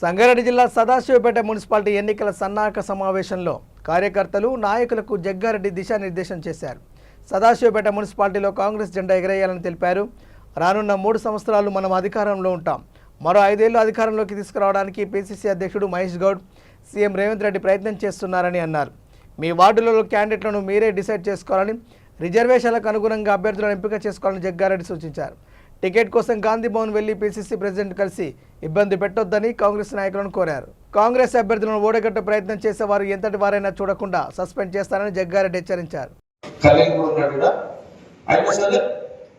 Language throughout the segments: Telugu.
సంగారెడ్డి జిల్లా సదాశివపేట మున్సిపాలిటీ ఎన్నికల సన్నాహక సమావేశంలో కార్యకర్తలు నాయకులకు జగ్గారెడ్డి దిశానిర్దేశం చేశారు. సదాశివపేట మున్సిపాలిటీలో కాంగ్రెస్ జెండా ఎగరేయాలని తెలిపారు. రానున్న 3 సంవత్సరాలు మనం అధికారంలో ఉంటాం. మరో 5 ఏళ్లు అధికారంలోకి తీసుకురావడానికి పిసిసి అధ్యక్షుడు మహేష్ గౌడ్, సీఎం రేవంత్ రెడ్డి ప్రయత్నం చేస్తున్నారని అన్నారు. మీ వార్డులలో క్యాండిడేట్లను మీరే డిసైడ్ చేసుకోవాలని, రిజర్వేషన్లకు అనుగుణంగా అభ్యర్థులను ఎంపిక చేసుకోవాలని జగ్గారెడ్డి సూచించారు. టికెట్ కోసం గాంధీ భవన్ వెళ్లి పిసిసి ప్రెసిడెంట్ కలిసి ఇబ్బంది పెట్టొద్దని కాంగ్రెస్ నాయకులను కోరారు. కాంగ్రెస్ అభ్యర్థులను ఓడగట్టే ప్రయత్నం చేసేవారు ఎంతటి వారైనా చూడకుండా సస్పెండ్ చేస్తారని జగ్గారెడ్డి హెచ్చరించారు.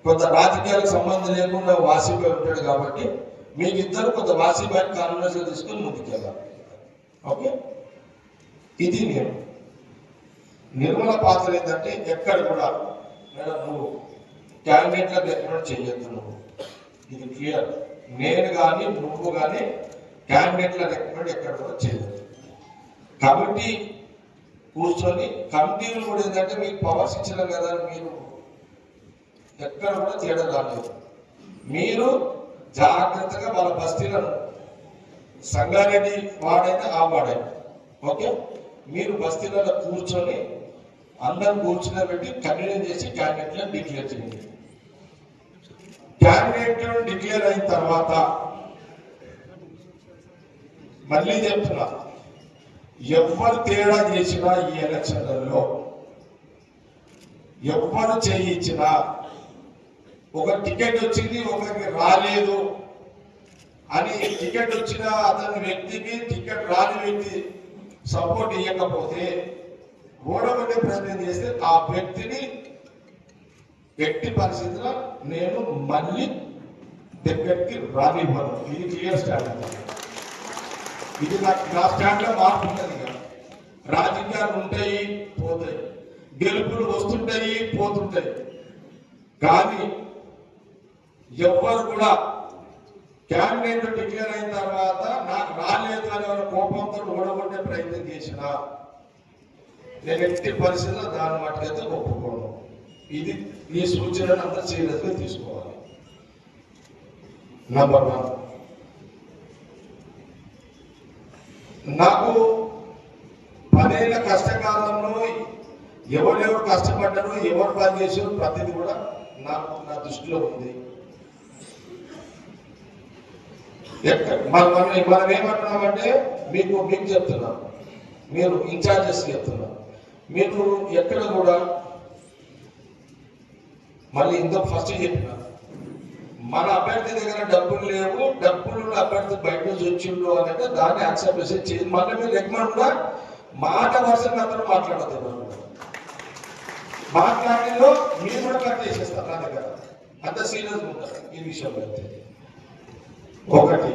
కొంత రాజకీయాలకు సంబంధం లేకుండా వాసిపై ఉంటాడు కాబట్టి మీకు ఇద్దరు కొంత వాసిపైని కాన్ఫరెన్స్ తీసుకొని ముందుకెళ్ళాలి. ఓకే, ఇది నేను నిర్మల పాత్ర ఏంటంటే ఎక్కడ కూడా మేడం నువ్వు క్యాండిడేట్లకు రికమెండ్ చేయొద్దు, నువ్వు ఇది క్లియర్. నేను కానీ నువ్వు కానీ క్యాండిడేట్ల రికమెండ్ ఎక్కడ కూడా చేయొద్దు. కాబట్టి కూర్చొని కమిటీలు కూడా ఏంటంటే మీకు పవర్స్ ఇచ్చినాం కదా, మీరు ఎక్కడ కూడా తేడా రాలేదు. మీరు జాగ్రత్తగా వాళ్ళ బస్తీలను సంగారెడ్డి వాడైనా ఆ వాడైనా ఓకే, మీరు బస్తీలలో కూర్చొని అందరూ కూర్చుని కన్వీన్ చేసి క్యాండిడేట్లను డిక్లేర్ చేయండి. క్యాండిడేట్లను డిక్లేర్ అయిన తర్వాత మళ్ళీ చెప్తున్నా, ఎవరు తేడా చేసినా ఈ ఎలక్షన్లలో ఎవరు చేయించినా ఒక టికెట్ వచ్చింది ఒకరికి రాలేదు అని టికెట్ వచ్చిన అతని వ్యక్తికి టికెట్ రాని వ్యక్తి సపోర్ట్ ఇవ్వకపోతే ఓడగొట్టే ప్రయత్నం చేస్తే ఆ వ్యక్తిని వ్యక్తి పరిస్థితిలో నేను మళ్ళీ దగ్గరికి రానివ్వను. ఇది క్లియర్ స్టాండ్. ఇది నా స్టాండ్లో మార్పు ఉంటుంది. రాజకీయాలు ఉంటాయి పోతాయి, గెలుపులు వస్తుంటాయి పోతుంటాయి, కానీ ఎవ్వరు కూడా క్యాండిడేట్ డిక్లేర్ అయిన తర్వాత నాకు రాలేదు అని వాళ్ళ కోపంతో ఓడగొట్టే ప్రయత్నం చేసినా నేను ఎట్టి పరిస్థితుల్లో దాని మటుకైతే ఒప్పుకోను. ఇది ఈ సూచనను అంతా సీరియస్ గా తీసుకోవాలి. నంబర్ 1, నాకు 10 ఏళ్ల కష్టకాలంలో ఎవరెవరు కష్టపడ్డారో ఎవరు పని చేసారో ప్రతిదీ కూడా నా దృష్టిలో ఉంది. మనం ఏమంటున్నామంటే మీకు చెప్తున్నాం, మీరు ఇన్ఛార్జెస్ చెప్తున్నాం, మీరు ఎక్కడ కూడా మళ్ళీ ఇంత ఫస్ట్ చెప్పిన మన అభ్యర్థి దగ్గర డబ్బులు లేవు, డబ్బులు అభ్యర్థి బయట నుంచి వచ్చిండు అని అంటే దాన్ని యాక్సెప్ట్ చేసి మళ్ళీ మీరు రికమెండ్ కూడా మాట వరుసగా అందరూ మాట్లాడతారు. మాట్లాడిలో మీరు కూడా కట్ చేసేస్తారు నా దగ్గర. అంత సీరియస్ ఉంటారు ఈ విషయంలో. అయితే ఒకటి,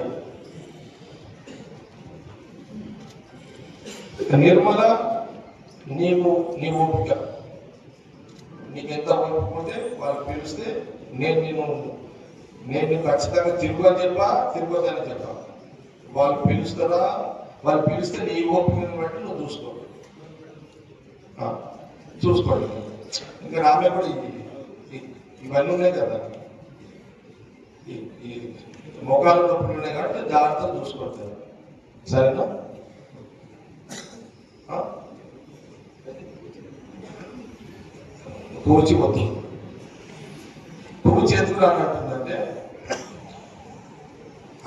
నిర్మల నీ ఓపిక, నీకెంత ఓపిక వాళ్ళు పిలిస్తే నేను ఖచ్చితంగా తిరుగుని తిరగదని చెప్పా. వాళ్ళు పిలుస్తారా, వాళ్ళు పిలిస్తే నీ ఓపికను బట్టి నువ్వు చూసుకోండి. ఇంకా రామే కూడా ఇవన్నీ ఉన్నాయి కదా, ఈ మొఖాల నొప్పులు ఉన్నాయి కాబట్టి జాగ్రత్తగా చూసుకుంటారు. సరేనా? పూచి వద్దు, పూచి ఎందుకు రానంటుందంటే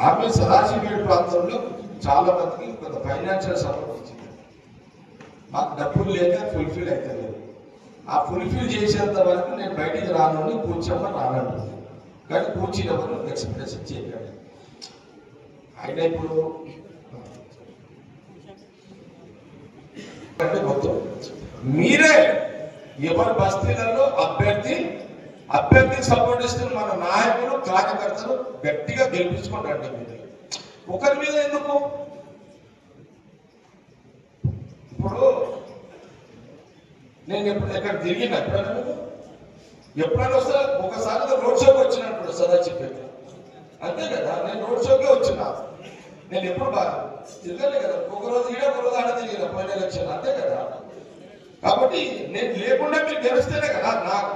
ఆమె సదాశివపేట ప్రాంతంలో చాలా మందికి కొంత ఫైనాన్షియల్ సపోర్ట్ వచ్చింది. మాకు డబ్బులు లేక ఫుల్ఫిల్ అయితే లేదు. ఆ ఫుల్ఫిల్ చేసేంత వరకు నేను బయటికి రాను పూచమ్మ రానంటుంది. కానీ పూచి ఎవరు ఎక్స్ప్రెషన్ చేయగలరు. ఆయన ఇప్పుడు అంటే మొత్తం మీరే ఎవరి బస్తీలలో అభ్యర్థికి సపోర్ట్ ఇస్తున్న మన నాయకులు కార్యకర్తలు గట్టిగా గెలిపించుకుంటారండి. మీరు ఒకరి మీద ఎందుకు? ఇప్పుడు నేను ఎక్కడ తిరిగినా ఎప్పుడైనా వస్తే ఒకసారి రోడ్ షోకి వచ్చినప్పుడు సదాశివపేట అంతే కదా, నేను రోడ్ షోకే వచ్చినా. నేను ఎప్పుడు బాగా తిరగలే కదా, ఒకరోజు ఒకరోజు ఆడ తిరిగిన పోయిన ఎలక్షన్ అంతే కదా. కాబట్టి నేను లేకుండా మీరు గెలిస్తేనే కదా నాకు